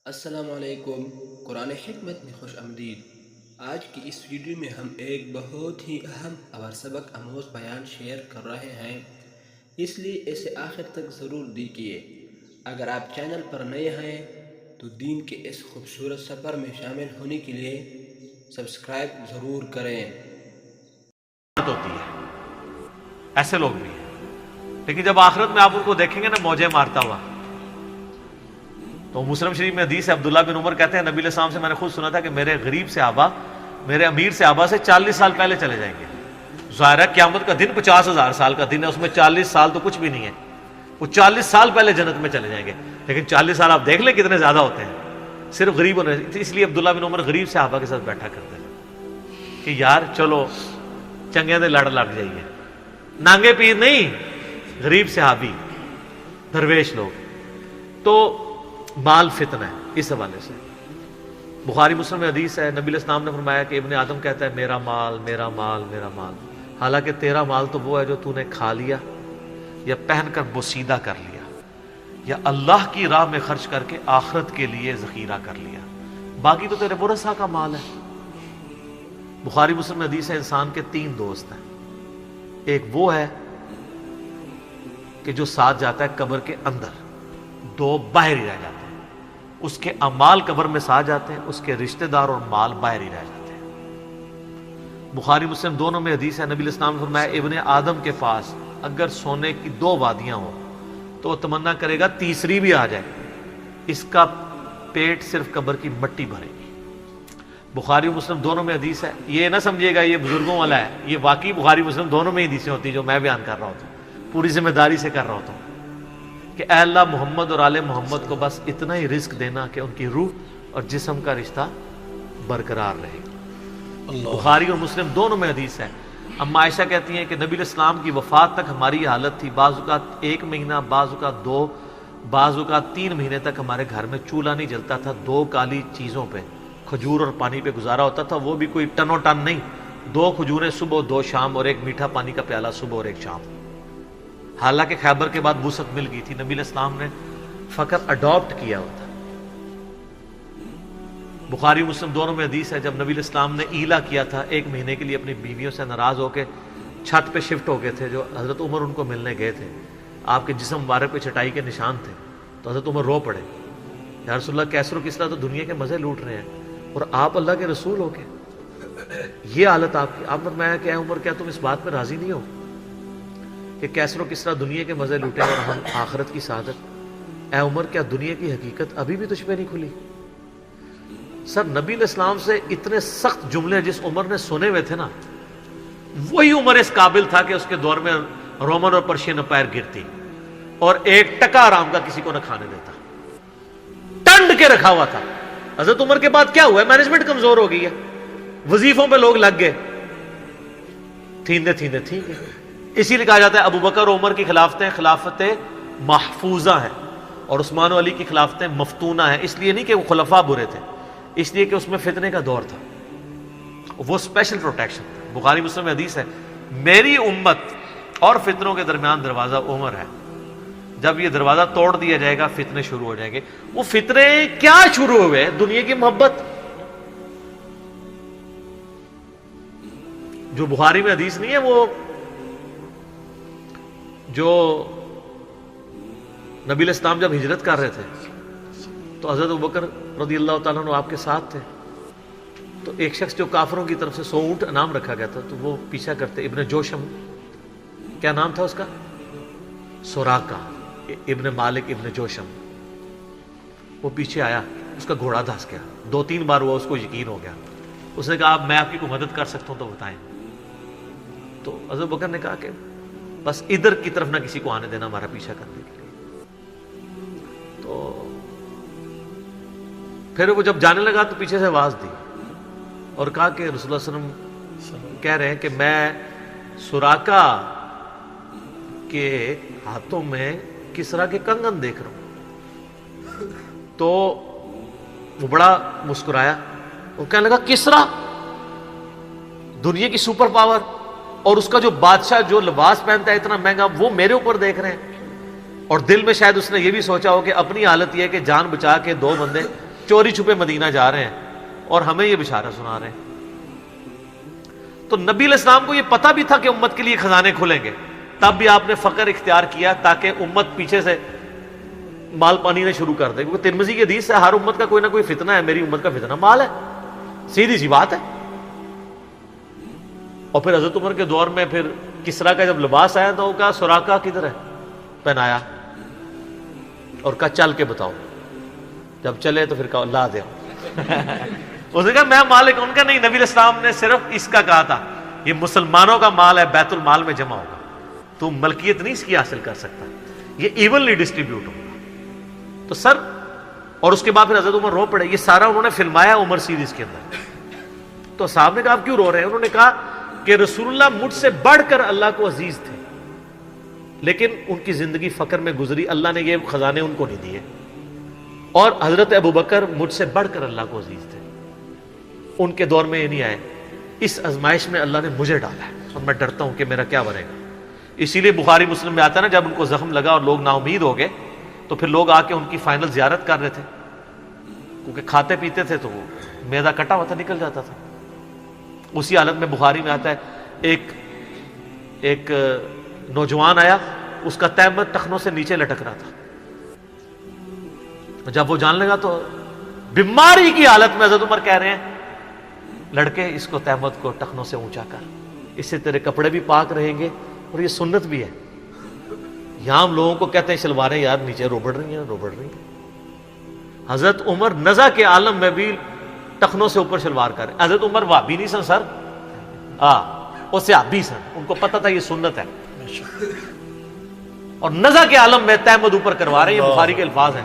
السلام علیکم، قرآن حکمت میں خوش آمدید۔ آج کی اس ویڈیو میں ہم ایک بہت ہی اہم اور سبق آموز بیان شیئر کر رہے ہیں، اس لیے اسے آخر تک ضرور دیکھیے۔ اگر آپ چینل پر نئے ہیں تو دین کے اس خوبصورت سفر میں شامل ہونے کے لیے سبسکرائب ضرور کریں۔ ہوتی ہے ایسے لوگ بھی ہیں، لیکن جب آخرت میں آپ ان کو دیکھیں گے نا موجیں مارتا ہوا، تو مسلم شریف میں حدیث ہے، عبداللہ بن عمر کہتے ہیں نبی علیہ السلام سے میں نے خود سنا تھا کہ میرے غریب صحابہ میرے امیر صحابہ سے 40 سال پہلے چلے جائیں گے۔ ظاہر ہے قیامت کا دن 50,000 سال کا دن ہے، اس میں 40 سال تو کچھ بھی نہیں ہے، وہ 40 سال پہلے جنت میں چلے جائیں گے۔ لیکن 40 سال آپ دیکھ لیں کتنے زیادہ ہوتے ہیں، صرف غریب ہونے، اس لیے عبداللہ بن عمر غریب صحابہ کے ساتھ بیٹھا کرتے ہیں کہ یار چلو چنگے دے لڑ لگ جائیے، نانگے پیر نہیں، غریب صحابی درویش لوگ۔ تو مال فتنہ ہے، اس حوالے سے بخاری مسلم میں حدیث ہے، نبی علیہ السلام نے فرمایا کہ ابن آدم کہتا ہے میرا مال میرا مال میرا مال، حالانکہ تیرا مال تو وہ ہے جو تو نے کھا لیا یا پہن کر بوسیدہ کر لیا یا اللہ کی راہ میں خرچ کر کے آخرت کے لیے ذخیرہ کر لیا، باقی تو تیرے ورثہ کا مال ہے۔ بخاری مسلم میں حدیث ہے انسان کے 3 دوست ہیں، ایک وہ ہے کہ جو ساتھ جاتا ہے قبر کے اندر، 2 باہر ہی رہ جاتے ہیں، اس کے اعمال قبر میں ساتھ جاتے ہیں، اس کے رشتہ دار اور مال باہر ہی رہ جاتے ہیں۔ بخاری مسلم دونوں میں حدیث ہے، نبی علیہ السلام نے فرمایا ابن آدم کے پاس اگر سونے کی 2 وادیاں ہوں تو وہ تمنا کرے گا تیسری بھی آ جائے، اس کا پیٹ صرف قبر کی مٹی بھرے گی۔ بخاری مسلم دونوں میں حدیث ہے، یہ نہ سمجھیے گا یہ بزرگوں والا ہے، یہ واقعی بخاری مسلم دونوں میں حدیثیں ہوتی ہیں جو میں بیان کر رہا ہوتا ہوں، پوری ذمہ داری سے کر رہا ہوتا ہوں کہ اے اللہ محمد اور آل محمد کو بس اتنا ہی رزق دینا کہ ان کی روح اور جسم کا رشتہ برقرار رہے۔ بخاری اور مسلم دونوں میں حدیث ہے، اما عائشہ کہتی ہیں کہ نبی علیہ السلام کی وفات تک ہماری حالت تھی، بعض اوقات 1 مہینہ، بعض اوقات 2، بعض اوقات 3 مہینے تک ہمارے گھر میں چولہا نہیں جلتا تھا، 2 کالی چیزوں پہ، کھجور اور پانی پہ گزارا ہوتا تھا، وہ بھی کوئی ٹنو ٹن نہیں، 2 کھجوریں صبح 2 شام اور 1 میٹھا پانی کا پیالہ صبح اور 1 شام۔ حالانکہ خیبر کے بعد وسعت مل گئی تھی، نبی علیہ السلام نے فقط اڈاپٹ کیا ہوتا۔ بخاری مسلم دونوں میں حدیث ہے، جب نبی علیہ السلام نے ایلا کیا تھا 1 مہینے کے لیے اپنی بیویوں سے ناراض ہو کے چھت پہ شفٹ ہو گئے تھے، جو حضرت عمر ان کو ملنے گئے تھے، آپ کے جسم مبارک پہ چٹائی کے نشان تھے، تو حضرت عمر رو پڑے، یا رسول اللہ کیسر و کسریٰ تو دنیا کے مزے لوٹ رہے ہیں اور آپ اللہ کے رسول ہو کے یہ حالت آپ کی۔ آپ نے فرمایا کہ اے عمر کیا تم اس بات پہ راضی نہیں ہو کہ کیسر و کسریٰ دنیا کے مزے لوٹے اور ہم آخرت کی سعادت؟ اے عمر کیا دنیا کی حقیقت ابھی بھی تجھ پہ نہیں کھلی؟ سر نبی علیہ السلام سے اتنے سخت جملے جس عمر نے سنے ہوئے تھے نا، وہی عمر اس قابل تھا کہ اس کے دور میں رومن اور پرشین امپائر گرتی اور 1 ٹکا آرام کا کسی کو نہ کھانے دیتا، ٹنڈ کے رکھا ہوا تھا۔ حضرت عمر کے بعد کیا ہوا ہے؟ مینجمنٹ کمزور ہو گئی ہے، وظیفوں پہ لوگ لگ گئے، تھیندے تھیندے ٹھیک ہے۔ اسی لیے کہا جاتا ہے ابو بکر اور عمر کی خلافتیں خلافتیں محفوظہ ہیں اور عثمان و علی کی خلافتیں مفتونہ ہیں، اس لیے نہیں کہ وہ خلفاء برے تھے، اس لیے کہ اس میں فتنے کا دور تھا، وہ اسپیشل پروٹیکشن تھا۔ بخاری مسلم میں حدیث ہے میری امت اور فتنوں کے درمیان دروازہ عمر ہے، جب یہ دروازہ توڑ دیا جائے گا فتنے شروع ہو جائیں گے۔ وہ فتنے کیا شروع ہوئے؟ دنیا کی محبت، جو بخاری میں حدیث نہیں ہے، وہ جو نبی علیہ السلام جب ہجرت کر رہے تھے تو حضرت ابوبکر رضی اللہ تعالیٰ عنہ آپ کے ساتھ تھے، تو ایک شخص جو کافروں کی طرف سے 100 اونٹ انعام رکھا گیا تھا، تو وہ پیچھا کرتے، ابن جوشم، کیا نام تھا اس کا؟ سوراقہ ابن مالک ابن جوشم، وہ پیچھے آیا، اس کا گھوڑا دھس گیا، 2-3 بار ہوا، اس کو یقین ہو گیا، اس نے کہا میں آپ کی کوئی مدد کر سکتا ہوں تو بتائیں۔ تو حضرت بکر نے کہا کہ بس ادھر کی طرف نہ کسی کو آنے دینا ہمارا پیچھا کرنے کے لیے۔ تو پھر وہ جب جانے لگا تو پیچھے سے آواز دی اور کہا کہ رسول اللہ صلی اللہ علیہ وسلم کہہ رہے ہیں کہ میں سوراقہ کے ہاتھوں میں کسرا کے کنگن دیکھ رہا ہوں۔ تو وہ بڑا مسکرایا، وہ کہنے لگا کسرا دنیا کی سپر پاور اور اس کا جو بادشاہ جو لباس پہنتا ہے اتنا مہنگا، وہ میرے اوپر دیکھ رہے ہیں۔ اور دل میں شاید اس نے یہ بھی سوچا ہو کہ اپنی حالت یہ ہے کہ جان بچا کے 2 بندے چوری چھپے مدینہ جا رہے ہیں اور ہمیں یہ بشارت سنا رہے ہیں. تو نبی علیہ السلام کو یہ پتہ بھی تھا کہ امت کے لیے خزانے کھلیں گے, تب بھی آپ نے فقر اختیار کیا تاکہ امت پیچھے سے مال پانی نے شروع کر دے, کیونکہ ترمذی کی حدیث ہے ہر امت کا کوئی نہ کوئی فتنہ ہے, میری امت کا فتنہ مال ہے, سیدھی سی بات ہے. اور پھر حضرت عمر کے دور میں پھر کسرا کا جب لباس آیا تو وہ کہا سراقہ کدھر ہے, پہنایا اور کہا چل کے بتاؤ, جب چلے تو پھر کہا لا دے. اس نے کہا میں مالک, ان کا نہیں, نبی علیہ السلام نے صرف اس کا کہا تھا یہ مسلمانوں کا مال ہے, بیت المال میں جمع ہوگا, تو ملکیت نہیں اس کی حاصل کر سکتا, یہ ایونلی ڈسٹریبیوٹ ہوگا. تو سر, اور اس کے بعد پھر حضرت عمر رو پڑے, یہ سارا انہوں نے فلمایا عمر سیریز کے اندر. تو صاحب نے کہا آپ کیوں رو رہے ہیں؟ انہوں نے کہا کہ رسول اللہ مجھ سے بڑھ کر اللہ کو عزیز تھے, لیکن ان کی زندگی فقر میں گزری, اللہ نے یہ خزانے ان کو نہیں دیے. اور حضرت ابوبکر مجھ سے بڑھ کر اللہ کو عزیز تھے, ان کے دور میں یہ نہیں آئے. اس آزمائش میں اللہ نے مجھے ڈالا ہے اور میں ڈرتا ہوں کہ میرا کیا بنے گا. اسی لیے بخاری مسلم میں آتا ہے نا, جب ان کو زخم لگا اور لوگ نا امید ہو گئے تو پھر لوگ آ کے ان کی فائنل زیارت کر رہے تھے, کیونکہ کھاتے پیتے تھے تو وہ میدا کٹا ہوا تھا, نکل جاتا تھا. اسی حالت میں بخاری میں آتا ہے ایک نوجوان آیا, اس کا تہمت ٹخنوں سے نیچے لٹک رہا تھا. جب وہ جان لگا تو بیماری کی حالت میں حضرت عمر کہہ رہے ہیں لڑکے اس کو تہمت کو ٹخنوں سے اونچا کر, اس سے تیرے کپڑے بھی پاک رہیں گے اور یہ سنت بھی ہے. یہاں ہم لوگوں کو کہتے ہیں شلواریں یار نیچے روبڑ رہی ہیں. حضرت عمر نزا کے عالم میں بھی ٹخنوں سے اوپر شلوار کر رہے. حضرت عمر وہابی نہیں سن سر, وہ صحابی سن, ان کو پتہ تھا یہ سنت ہے, اور نزا کے عالم میں تہمت اوپر کروا رہے ہیں. یہ بخاری کے الفاظ ہیں.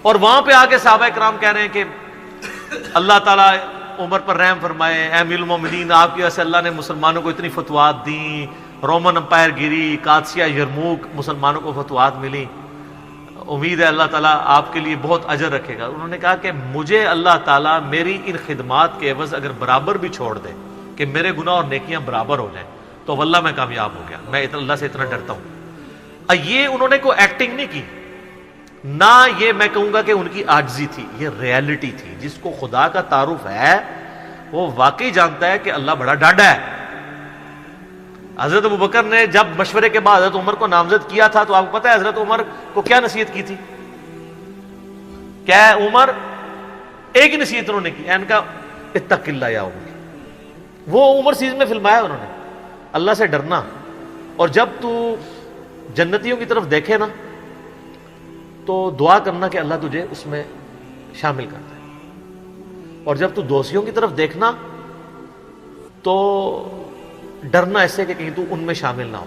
اور وہاں پہ آ کے صحابہ کرام کہہ رہے ہیں کہ اللہ تعالیٰ عمر پر رحم فرمائے, اے امیر المومنین, آپ کی وجہ سے اللہ نے مسلمانوں کو اتنی فتوحات دیں, رومن امپائر گری, قادسیہ, یرموک, مسلمانوں کو فتوحات ملی, امید ہے اللہ تعالیٰ آپ کے لیے بہت اجر رکھے گا. انہوں نے کہا کہ مجھے اللہ تعالیٰ میری ان خدمات کے عوض اگر برابر بھی چھوڑ دے کہ میرے گناہ اور نیکیاں برابر ہو جائیں تو واللہ میں کامیاب ہو گیا, میں اللہ سے اتنا ڈرتا ہوں. یہ انہوں نے کوئی ایکٹنگ نہیں کی, نہ یہ میں کہوں گا کہ ان کی عاجزی تھی, یہ ریالٹی تھی. جس کو خدا کا تعارف ہے وہ واقعی جانتا ہے کہ اللہ بڑا ڈاڈا ہے. حضرت ابوبکر نے جب مشورے کے بعد حضرت عمر کو نامزد کیا تھا تو آپ کو پتہ ہے حضرت عمر کو کیا نصیحت کی تھی؟ کیا ہے عمر, ایک ہی نصیحت انہوں نے کی, ان کا اتق اللہ یا عمر. وہ عمر سیریز میں فلمایا انہوں نے, اللہ سے ڈرنا, اور جب تو جنتیوں کی طرف دیکھے نا تو دعا کرنا کہ اللہ تجھے اس میں شامل کر دے, اور جب تو دوستیوں کی طرف دیکھنا تو ڈرنا ایسے کہ کہیں تو ان میں شامل نہ ہو.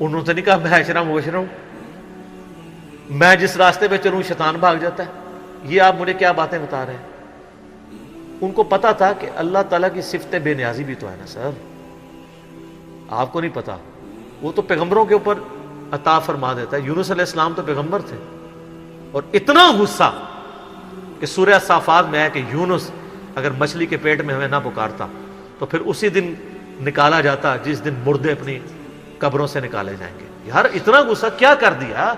انہوں نے نہیں کہا میں عشرہ مبشرہ ہوں, میں جس راستے پہ چلوں شیطان بھاگ جاتا ہے, یہ آپ مجھے کیا باتیں بتا رہے ہیں. ان کو پتا تھا کہ اللہ تعالیٰ کی صفت بے نیازی بھی تو ہے نا سر, آپ کو نہیں پتا, وہ تو پیغمبروں کے اوپر عطا فرما دیتا ہے. یونس علیہ السلام تو پیغمبر تھے, اور اتنا غصہ کہ سورہ صافات میں ہے کہ یونس اگر مچھلی کے پیٹ میں ہمیں نہ پکارتا تو پھر اسی دن نکالا جاتا جس دن مردے اپنی قبروں سے نکالے جائیں گے. یار اتنا غصہ کیا کر دیا,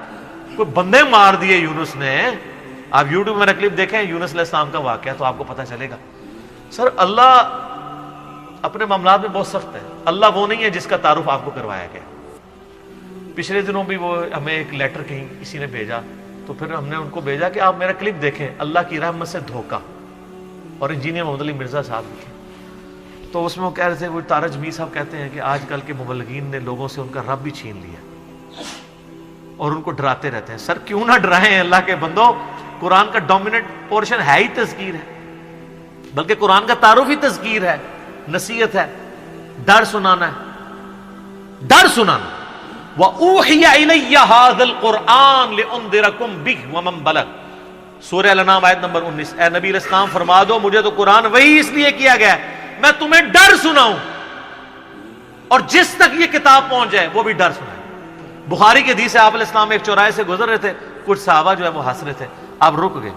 کوئی بندے مار دیے یونس نے. آپ یوٹیوب میں کلپ دیکھیں یونس علیہ السلام کا واقعہ تو آپ کو پتہ چلے گا. سر اللہ اپنے معاملات میں بہت سخت ہے. اللہ وہ نہیں ہے جس کا تعارف آپ کو کروایا گیا. پچھلے دنوں بھی وہ ہمیں ایک لیٹر کہیں کسی نے بھیجا, تو پھر ہم نے ان کو بھیجا کہ آپ میرا کلپ دیکھیں, اللہ کی رحمت سے دھوکہ, اور انجینئر محمد علی مرزا صاحب لکھے. تو اس میں وہ کہہ رہے تھے, وہ تارج میر صاحب کہتے ہیں کہ آج کل کے مبلغین نے لوگوں سے ان کا رب بھی چھین لیا اور ان کو ڈراتے رہتے ہیں. سر کیوں نہ ڈرائیں اللہ کے بندو, قرآن کا ڈومیننٹ پورشن ہے ہی تذکیر ہے, بلکہ قرآن کا تعارف ہی تذکیر ہے, نصیحت ہے, ڈر سنانا ہے, ڈر سنانا. وَأُوحِيَ إِلَيَّ هَذَا الْقُرْآنُ لِأُنذِرَكُمْ بِهِ وَمَنْ بَلَغَ. سورہ الانعام آیت نمبر 19. اے نبی علیہ السلام فرما دو مجھے تو قرآن وہی اس لیے کیا گیا ہے میں تمہیں ڈر سناؤں, اور جس تک یہ کتاب پہنچ جائے وہ بھی ڈر سنائے. بخاری کی حدیث ہے, آپ علیہ السلام ایک چوراہے سے گزر رہے تھے, کچھ صحابہ جو ہے وہ ہنس رہے تھے, آپ رک گئے.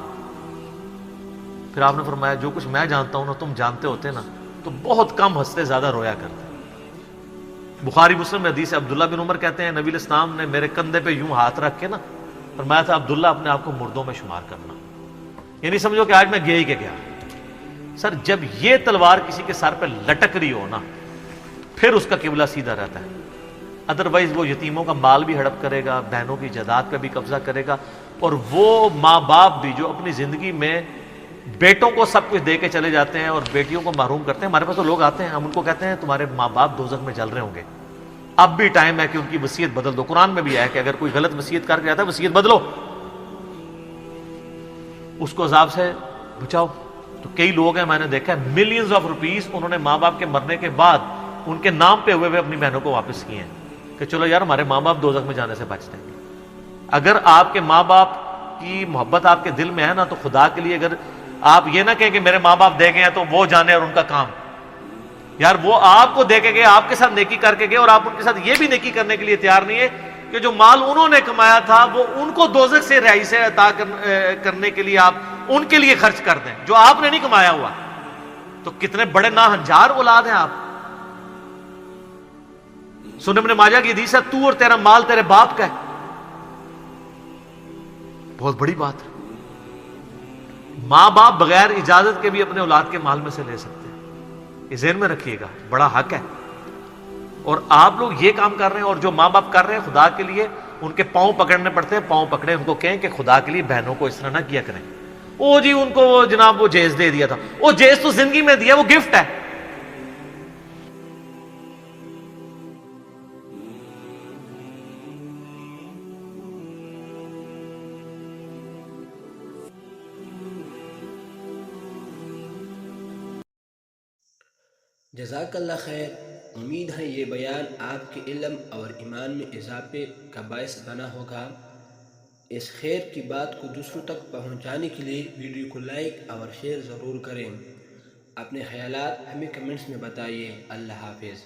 پھر آپ نے فرمایا جو کچھ میں جانتا ہوں نا تم جانتے ہوتے نا تو بہت کم ہنستے زیادہ رویا کرتے. بخاری مسلم میں حدیث ہے, عبداللہ بن عمر کہتے ہیں نبی علیہ السلام نے میرے کندھے پہ یوں ہاتھ رکھ کے نا فرمایا تھا عبداللہ اپنے آپ کو مردوں میں شمار کرنا. یہ نہیں سمجھو کہ آج میں گیا ہی کہ گیا. سر جب یہ تلوار کسی کے سر پہ لٹک رہی ہو نا پھر اس کا قبلہ سیدھا رہتا ہے. ادروائز وہ یتیموں کا مال بھی ہڑپ کرے گا, بہنوں کی جائیداد پہ بھی قبضہ کرے گا, اور وہ ماں باپ بھی جو اپنی زندگی میں بیٹوں کو سب کچھ دے کے چلے جاتے ہیں اور بیٹیوں کو محروم کرتے ہیں. ہمارے پاس تو لوگ آتے ہیں, ہم ان کو کہتے ہیں تمہارے ماں باپ دوزخ میں جل رہے ہوں گے, اب بھی ٹائم ہے کہ ان کی وصیت بدل دو. قرآن میں بھی ہے کہ اگر کوئی غلط وصیت کر کے جاتا ہے وصیت بدلو, اس کو عذاب سے بچاؤ. تو کئی لوگ ہیں, میں نے دیکھا ہے ملینز آف روپیز انہوں نے ماں باپ کے مرنے کے بعد ان کے نام پہ ہوئے اپنی بہنوں کو واپس کیے ہیں کہ چلو یار ہمارے ماں باپ دوزخ میں جانے سے بچ جائیں گے. اگر آپ کے ماں باپ کی محبت آپ کے دل میں ہے نا تو خدا کے لیے اگر آپ یہ نہ کہیں کہ میرے ماں باپ دے گئے ہیں تو وہ جانے اور ان کا کام, یار وہ آپ کو دے کے گئے, آپ کے ساتھ نیکی کر کے گئے, اور آپ ان کے ساتھ یہ بھی نیکی کرنے کے لیے تیار نہیں ہے کہ جو مال انہوں نے کمایا تھا وہ ان کو دوزخ سے رہائی سے عطا کرنے کے لیے آپ ان کے لیے خرچ کر دیں جو آپ نے نہیں کمایا ہوا. تو کتنے بڑے ناہنجار اولاد ہیں آپ. سنن ابن ماجہ کی حدیث ہے تو اور تیرا مال تیرے باپ کا ہے, بہت بڑی بات ہے. ماں باپ بغیر اجازت کے بھی اپنے اولاد کے مال میں سے لے سکتے ہیں, یہ ذہن میں رکھیے گا, بڑا حق ہے. اور آپ لوگ یہ کام کر رہے ہیں, اور جو ماں باپ کر رہے ہیں خدا کے لیے ان کے پاؤں پکڑنے پڑتے ہیں, پاؤں پکڑے, ان کو کہیں کہ خدا کے لیے بہنوں کو اس طرح نہ کیا کریں. او جی ان کو وہ جناب وہ جیز دے دیا تھا, وہ جیز تو زندگی میں دیا, وہ گفٹ ہے. جزاک اللہ خیر. امید ہے یہ بیان آپ کے علم اور ایمان میں اضافے کا باعث بنا ہوگا. اس خیر کی بات کو دوسروں تک پہنچانے کے لیے ویڈیو کو لائک اور شیئر ضرور کریں. اپنے خیالات ہمیں کمنٹس میں بتائیے. اللہ حافظ.